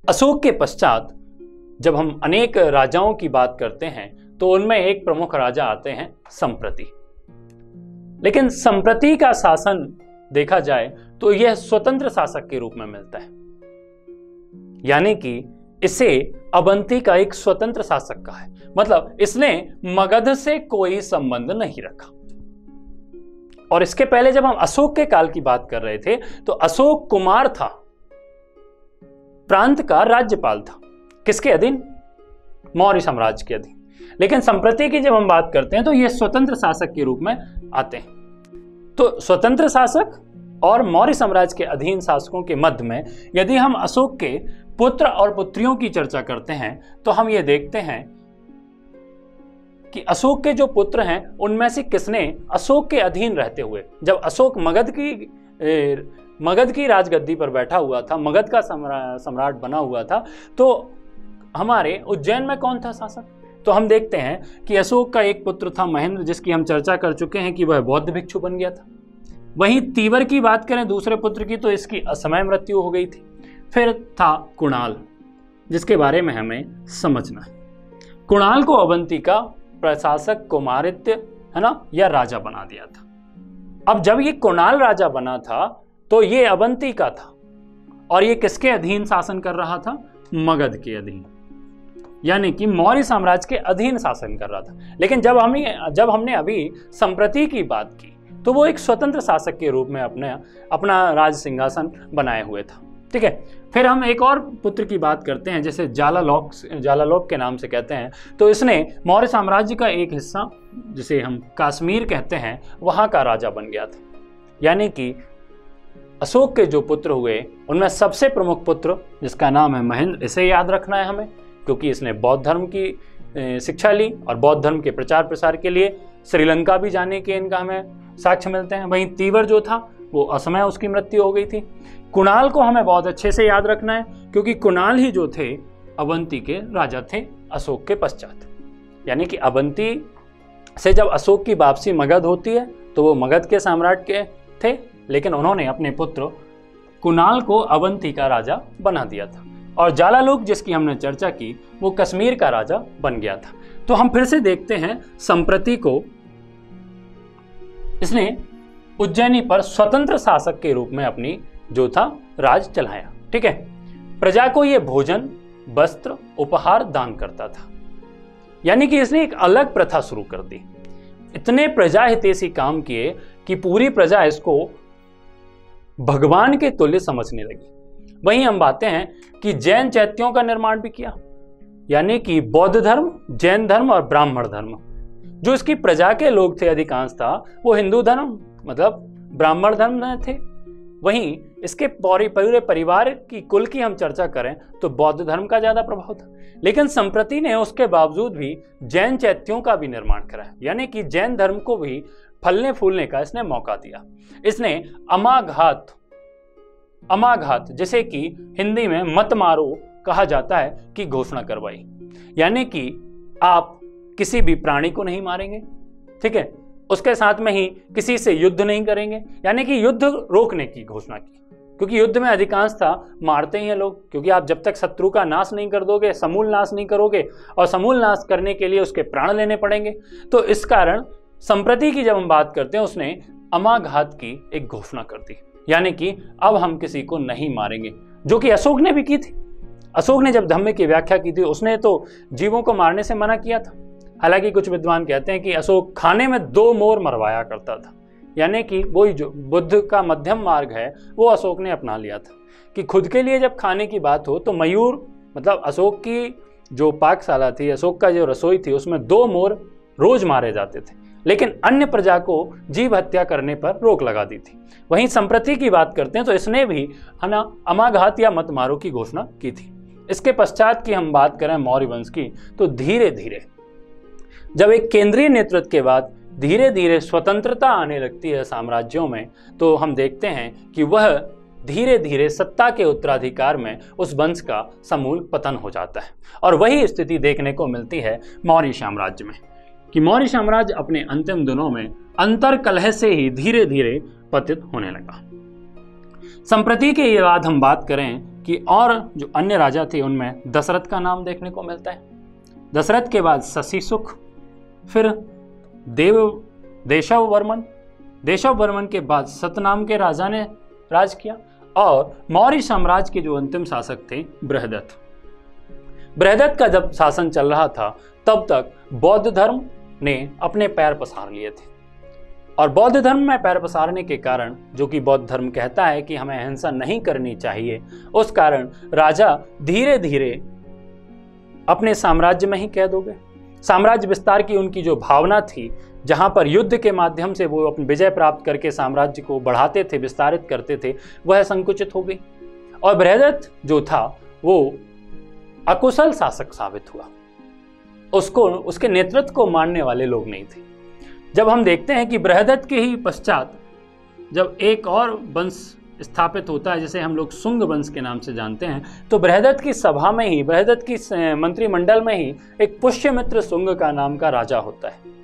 अशोक के पश्चात जब हम अनेक राजाओं की बात करते हैं तो उनमें एक प्रमुख राजा आते हैं संप्रति। लेकिन संप्रति का शासन देखा जाए तो यह स्वतंत्र शासक के रूप में मिलता है, यानी कि इसे अवंती का एक स्वतंत्र शासक का है, मतलब इसने मगध से कोई संबंध नहीं रखा। और इसके पहले जब हम अशोक के काल की बात कर रहे थे तो अशोक कुमार था, प्रांत का राज्यपाल था, किसके अधीन? मौर्य साम्राज्य के अधीन। लेकिन संप्रति की जब हम बात करते हैं तो यह स्वतंत्र शासक के रूप में आते हैं। तो स्वतंत्र शासक और मौर्य साम्राज्य के अधीन शासकों के मध्य में यदि हम अशोक के पुत्र और पुत्रियों की चर्चा करते हैं तो हम ये देखते हैं कि अशोक के जो पुत्र हैं उनमें से किसने अशोक के अधीन रहते हुए, जब अशोक मगध की राजगद्दी पर बैठा हुआ था, मगध का सम्राट बना हुआ था, तो हमारे उज्जैन में कौन था शासक? तो हम देखते हैं कि अशोक का एक पुत्र था महेंद्र, जिसकी हम चर्चा कर चुके हैं कि वह बौद्ध भिक्षु बन गया था। वहीं तीवर की बात करें दूसरे पुत्र की तो इसकी असमय मृत्यु हो गई थी। फिर था कुणाल, जिसके बारे में हमें समझना है। कुणाल को अवंती का प्रशासक कुमारित्य है ना, या राजा बना दिया था। अब जब ये कुणाल राजा बना था तो ये अवंती का था और ये किसके अधीन शासन कर रहा था? मगध के अधीन, यानी कि मौर्य साम्राज्य के अधीन शासन कर रहा था। लेकिन जब हमने अभी संप्रति की बात की तो वो एक स्वतंत्र शासक के रूप में अपना राज सिंहासन बनाए हुए था। ठीक है, फिर हम एक और पुत्र की बात करते हैं, जैसे जालालोक के नाम से कहते हैं। तो इसने मौर्य साम्राज्य का एक हिस्सा, जिसे हम कश्मीर कहते हैं, वहां का राजा बन गया था। यानी कि अशोक के जो पुत्र हुए उनमें सबसे प्रमुख पुत्र, जिसका नाम है महेंद्र, इसे याद रखना है हमें, क्योंकि इसने बौद्ध धर्म की शिक्षा ली और बौद्ध धर्म के प्रचार प्रसार के लिए श्रीलंका भी जाने के इनका हमें साक्ष्य मिलते हैं। वहीं तीवर जो था वो असमय उसकी मृत्यु हो गई थी। कुणाल को हमें बहुत अच्छे से याद रखना है, क्योंकि कुणाल ही जो थे अवंती के राजा थे अशोक के पश्चात। यानी कि अवंती से जब अशोक की वापसी मगध होती है तो वो मगध के सम्राट के थे, लेकिन उन्होंने अपने पुत्र कुणाल को अवंती का राजा बना दिया था। और जालालोक, जिसकी हमने चर्चा की, वो कश्मीर का राजा बन गया था। तो हम फिर से देखते हैं संप्रति को, इसने उज्जैनी पर स्वतंत्र शासक के रूप में अपनी जो था राज चलाया। ठीक है, प्रजा को ये भोजन, वस्त्र, उपहार दान करता था। यानी कि इसने एक अलग प्रथा शुरू कर दी। इतने प्रजा हितैषी काम किए कि पूरी प्रजा इसको भगवान के तुल्य समझने लगी। वहीं हम बातें हैं कि जैन चैत्यों का निर्माण भी किया, यानी कि बौद्ध धर्म, जैन धर्म और ब्राह्मण धर्म। जो इसकी प्रजा के लोग थे अधिकांश था वो हिंदू धर्म मतलब ब्राह्मण धर्म में थे। वहीं इसके पूरे परिवार की कुल की हम चर्चा करें तो बौद्ध धर्म का ज्यादा प्रभाव था। लेकिन संप्रति ने उसके बावजूद भी जैन चैत्यों का भी निर्माण कराया, यानी कि जैन धर्म को भी फलने फूलने का इसने मौका दिया। इसने अमाघात जिसे कि हिंदी में मत मारो कहा जाता है की घोषणा करवाई, यानी कि आप किसी भी प्राणी को नहीं मारेंगे। ठीक है, उसके साथ में ही किसी से युद्ध नहीं करेंगे, यानी कि युद्ध रोकने की घोषणा की, क्योंकि युद्ध में अधिकांश था मारते ही हैं लोग, क्योंकि आप जब तक शत्रु का नाश नहीं कर दोगे, समूल नाश नहीं करोगे, और समूल नाश करने के लिए उसके प्राण लेने पड़ेंगे। तो इस कारण संप्रति की जब हम बात करते हैं उसने अमाघात की एक घोषणा कर दी, यानी कि अब हम किसी को नहीं मारेंगे, जो कि अशोक ने भी की थी। अशोक ने जब धम्म की व्याख्या की थी उसने तो जीवों को मारने से मना किया था। हालांकि कुछ विद्वान कहते हैं कि अशोक खाने में 2 मोर मरवाया करता था, यानी कि वही जो बुद्ध का मध्यम मार्ग है वो अशोक ने अपना लिया था कि खुद के लिए जब खाने की बात हो तो मयूर, मतलब अशोक की जो पाकशाला थी, अशोक का जो रसोई थी, उसमें 2 मोर रोज मारे जाते थे, लेकिन अन्य प्रजा को जीव हत्या करने पर रोक लगा दी थी। वहीं संप्रति की बात करते हैं तो इसने भी है ना अमाघात या मत मारो की घोषणा की थी। इसके पश्चात की हम बात करें मौर्य वंश की तो धीरे धीरे जब एक केंद्रीय नेतृत्व के बाद धीरे धीरे स्वतंत्रता आने लगती है साम्राज्यों में, तो हम देखते हैं कि वह धीरे धीरे सत्ता के उत्तराधिकार में उस वंश का समूल पतन हो जाता है। और वही स्थिति देखने को मिलती है मौर्य साम्राज्य में, कि मौर्य साम्राज्य अपने अंतिम दिनों में अंतर कलह से ही धीरे धीरे पतित होने लगा। संप्रति के बाद हम बात करें कि और जो अन्य राजा थे उनमें दशरथ का नाम देखने को मिलता है। दशरथ के बाद शशिसुख, फिर देशव वर्मन के बाद सतनाम के राजा ने राज किया, और मौर्य साम्राज्य के जो अंतिम शासक थे बृहदत्त का जब शासन चल रहा था तब तक बौद्ध धर्म ने अपने पैर पसार लिए थे। और बौद्ध धर्म में पैर पसारने के कारण, जो कि बौद्ध धर्म कहता है कि हमें हिंसा नहीं करनी चाहिए, उस कारण राजा धीरे धीरे अपने साम्राज्य में ही कैद हो गए। साम्राज्य विस्तार की उनकी जो भावना थी, जहां पर युद्ध के माध्यम से वो अपनी विजय प्राप्त करके साम्राज्य को बढ़ाते थे, विस्तारित करते थे, वह संकुचित हो गई। और बृहदत्त जो था वो अकुशल शासक साबित हुआ। उसके नेतृत्व को मानने वाले लोग नहीं थे। जब हम देखते हैं कि बृहदत्त के ही पश्चात जब एक और वंश स्थापित होता है, जिसे हम लोग शुंग वंश के नाम से जानते हैं, तो बृहदत्त की सभा में ही, बृहदत्त की मंत्रिमंडल में ही एक पुष्यमित्र शुंग का नाम का राजा होता है।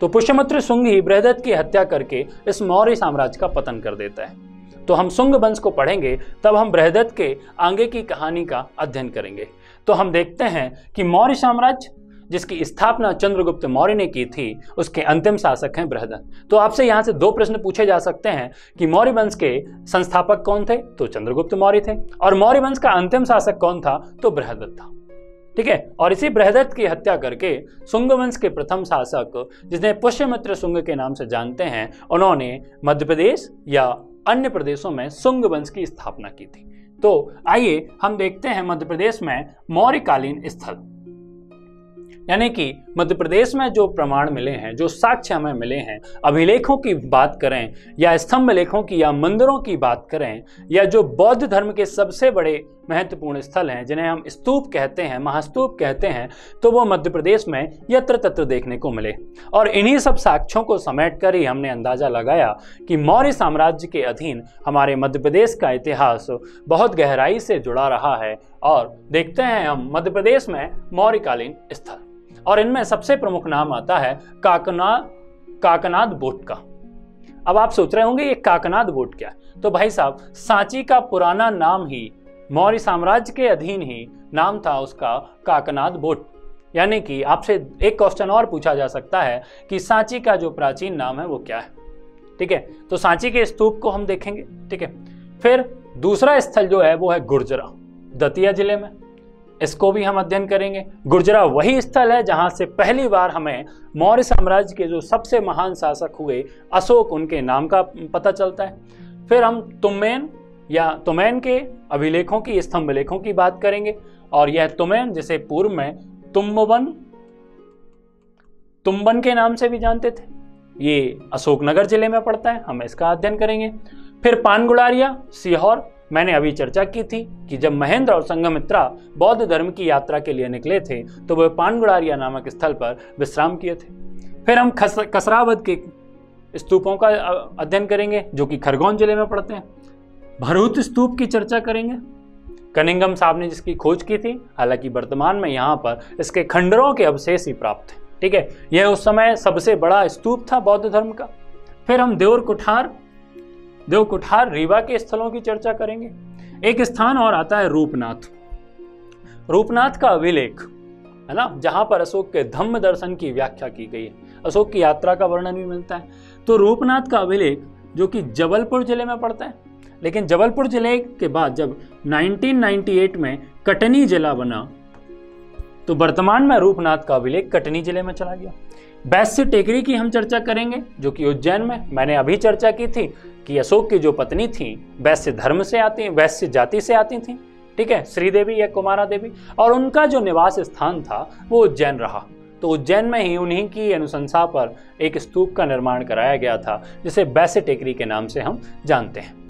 तो पुष्यमित्र शुंग ही बृहदत्त की हत्या करके इस मौर्य साम्राज्य का पतन कर देता है। तो हम शुंग वंश को पढ़ेंगे तब हम बृहदत्त के आगे की कहानी का अध्ययन करेंगे। तो हम देखते हैं कि मौर्य साम्राज्य, जिसकी स्थापना चंद्रगुप्त मौर्य ने की थी, उसके अंतिम शासक हैं बृहदत्त। तो आपसे यहां से दो प्रश्न पूछे जा सकते हैं कि मौर्य वंश के संस्थापक कौन थे? तो चंद्रगुप्त मौर्य थे। और मौर्य वंश का अंतिम शासक कौन था? तो बृहदत्त था। ठीक है। और इसी बृहदत्त की हत्या करके शुंग वंश के प्रथम शासक, जिन्हें पुष्यमित्र शुंग के नाम से जानते हैं, उन्होंने मध्य प्रदेश या अन्य प्रदेशों में शुंग वंश की स्थापना की थी। तो आइए हम देखते हैं मध्य प्रदेश में मौर्यकालीन स्थल, यानी कि मध्य प्रदेश में जो प्रमाण मिले हैं, जो साक्ष्य हमें मिले हैं, अभिलेखों की बात करें या स्तंभ लेखों की या मंदिरों की बात करें, या जो बौद्ध धर्म के सबसे बड़े महत्वपूर्ण स्थल हैं, जिन्हें हम स्तूप कहते हैं, महास्तूप कहते हैं, तो वो मध्य प्रदेश में यत्र तत्र देखने को मिले। और इन्हीं सब साक्ष्यों को समेट कर ही हमने अंदाजा लगाया कि मौर्य साम्राज्य के अधीन हमारे मध्य प्रदेश का इतिहास बहुत गहराई से जुड़ा रहा है। और देखते हैं हम मध्य प्रदेश में मौर्यकालीन स्थल, और इनमें सबसे प्रमुख नाम आता है काकनाद बोट का। अब आप सोच रहे होंगे ये काकनाद बोट क्या है? तो भाई साहब, सांची का पुराना नाम ही, मौर्य साम्राज्य के अधीन ही नाम था उसका काकनाद बोट। यानी कि आपसे एक क्वेश्चन और पूछा जा सकता है कि सांची का जो प्राचीन नाम है वो क्या है। ठीक है, तो सांची के स्तूप को हम देखेंगे। ठीक है, फिर दूसरा स्थल जो है वो है गुर्जरा, दतिया जिले में, इसको भी हम अध्ययन करेंगे। गुर्जरा वही स्थल है जहां से पहली बार हमें मौर्य साम्राज्य के जो सबसे महान शासक हुए अशोक, उनके नाम का पता चलता है। फिर हम तुमैन के अभिलेखों की, स्तंभ लेखों की बात करेंगे, और यह तुमैन, जिसे पूर्व में तुम्बन के नाम से भी जानते थे, ये अशोकनगर जिले में पड़ता है, हम इसका अध्ययन करेंगे। फिर पानगुड़ारिया, सीहोर, मैंने अभी चर्चा की थी कि जब महेंद्र और संघमित्रा बौद्ध धर्म की यात्रा के लिए निकले थे तो वह पानगुड़ारिया नामक स्थल पर विश्राम किए थे। फिर हम कसरावद के स्तूपों का अध्ययन करेंगे, जो कि खरगोन जिले में पड़ते हैं। भरूच स्तूप की चर्चा करेंगे, कनिंगम साहब ने जिसकी खोज की थी, हालांकि वर्तमान में यहाँ पर इसके खंडरों के अवशेष ही प्राप्त हैं। ठीक है, यह उस समय सबसे बड़ा स्तूप था बौद्ध धर्म का। फिर हम देवकुठार रीवा के स्थलों की चर्चा करेंगे। एक स्थान और आता है रूपनाथ का अभिलेख, है ना, जहां पर अशोक के धम्म दर्शन की व्याख्या की गई है, अशोक की यात्रा का वर्णन भी मिलता है। तो रूपनाथ का अभिलेख जो कि जबलपुर जिले में पड़ता है, लेकिन जबलपुर जिले के बाद जब 1998 में कटनी जिला बना तो वर्तमान में रूपनाथ का अभिलेख कटनी जिले में चला गया। वैश्य टेकरी की हम चर्चा करेंगे, जो कि उज्जैन में, मैंने अभी चर्चा की थी कि अशोक की जो पत्नी थी वैश्य धर्म से आती, वैश्य जाति से आती थी। ठीक है, श्रीदेवी या कुमारा देवी, और उनका जो निवास स्थान था वो उज्जैन रहा। तो उज्जैन में ही उन्हीं की अनुशंसा पर एक स्तूप का निर्माण कराया गया था, जिसे वैश्य टेकरी के नाम से हम जानते हैं।